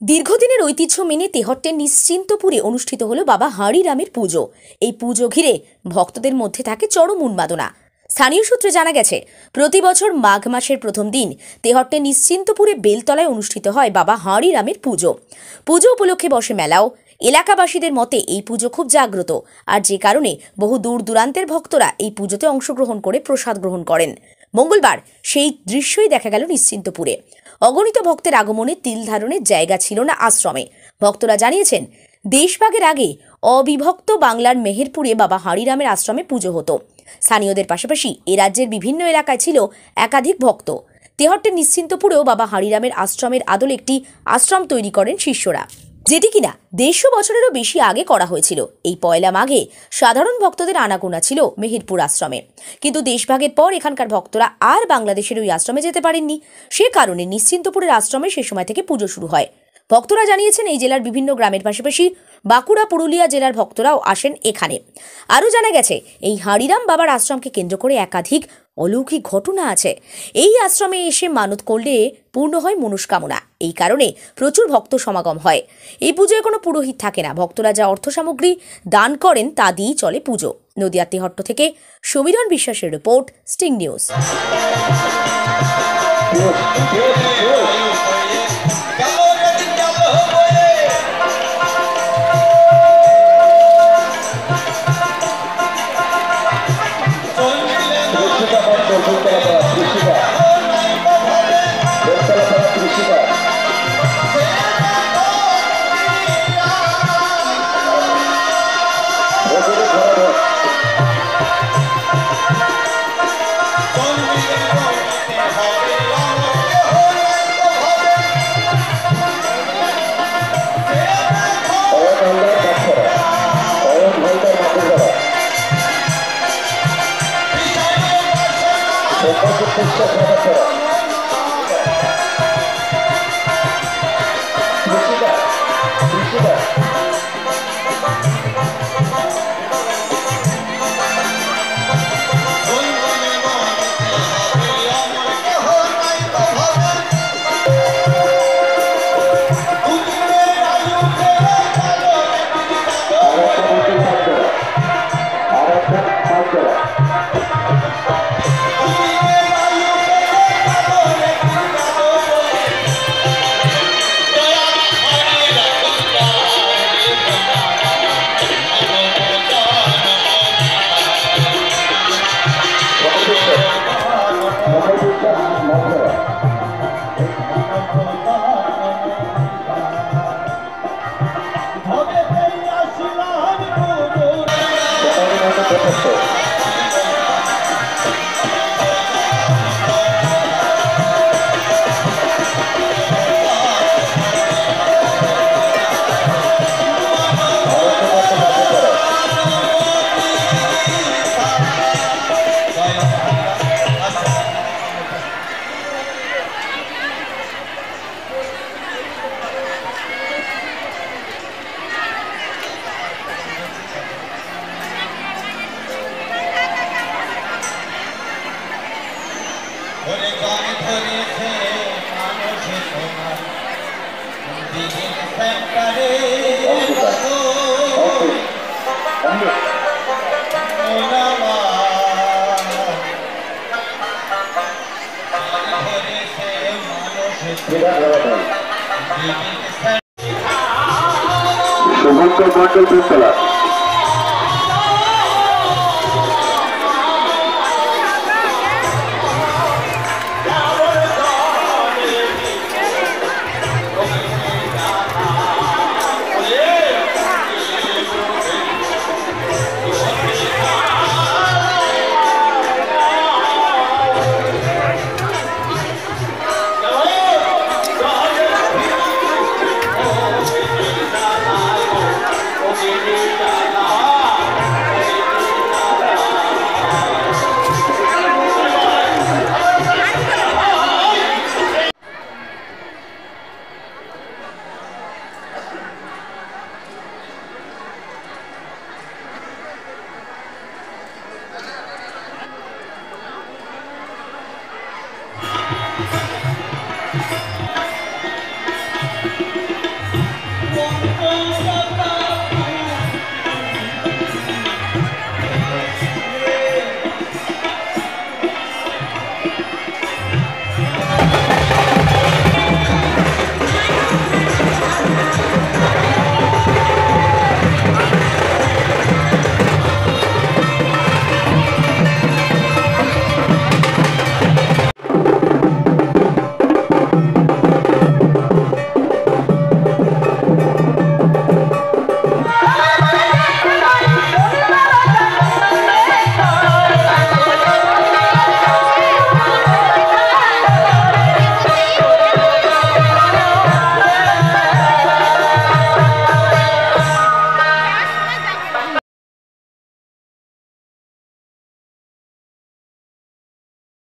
দীর্ঘদিনের ঐতিহ্য মেনে তেহট্টের নিশ্চিন্তপুরে অনুষ্ঠিত হলো বাবা হাঁড়িরামের পুজো। এই পুজো ঘিরে ভক্তদের মধ্যে থাকে চরম উন্মাদনা। স্থানীয় সূত্রে জানা গেছে, প্রতি বছর মাঘ মাসের প্রথম দিন তেহট্টের নিশ্চিন্তপুরে বেলতলায় অনুষ্ঠিত হয় বাবা হাঁড়িরামের পুজো। পুজো উপলক্ষে বসে মেলাও। এলাকাবাসীদের মতে এই পুজো খুব জাগ্রত, আর যে কারণে বহু দূর দূরান্তের ভক্তরা এই পুজোতে অংশগ্রহণ করে প্রসাদ গ্রহণ করেন। মঙ্গলবার সেই দৃশ্যই দেখা গেল নিশ্চিন্তপুরে। অগণিত ভক্তের আগমনে তিল ধারণের জায়গা ছিল না আশ্রমে। ভক্তরা জানিয়েছেন, দেশভাগের আগে অবিভক্ত বাংলার মেহেরপুরে বাবা হাঁড়িরামের আশ্রমে পুজো হতো। স্থানীয়দের পাশাপাশি এ রাজ্যের বিভিন্ন এলাকায় ছিল একাধিক ভক্ত। তেহট্টের নিশ্চিন্তপুরেও বাবা হাঁড়িরামের আশ্রমের আদলে একটি আশ্রম তৈরি করেন শিষ্যরা, যেটি কিনা 150 বছরেরও বেশি আগে করা হয়েছিল। এই পয়লা মাঘে সাধারণ ভক্তদের আনাগোনা ছিল মেহেরপুর আশ্রমে, কিন্তু দেশভাগের পর এখানকার ভক্তরা আর বাংলাদেশের ওই আশ্রমে যেতে পারেননি। সে কারণে নিশ্চিন্তপুরের আশ্রমে সে সময় থেকে পুজো শুরু হয়। ভক্তরা জানিয়েছেন, এই জেলার বিভিন্ন গ্রামের পাশাপাশি বাঁকুড়া, পুরুলিয়া জেলার ভক্তরাও আসেন এখানে। আরও জানা গেছে, এই হাঁড়িরাম বাবার আশ্রমকে কেন্দ্র করে একাধিক অলৌকিক ঘটনা আছে। এই আশ্রমে এসে মানত করলে পূর্ণ হয় মনস্কামনা। এই কারণে প্রচুর ভক্ত সমাগম হয়। এই পুজোয় কোনো পুরোহিত থাকে না। ভক্তরা যা অর্থ সামগ্রী দান করেন তা দিয়েই চলে পুজো। নদিয়া তেহট্ট থেকে সমীরণ বিশ্বাসের report, sting news. Shubhankar Mondal Beltala.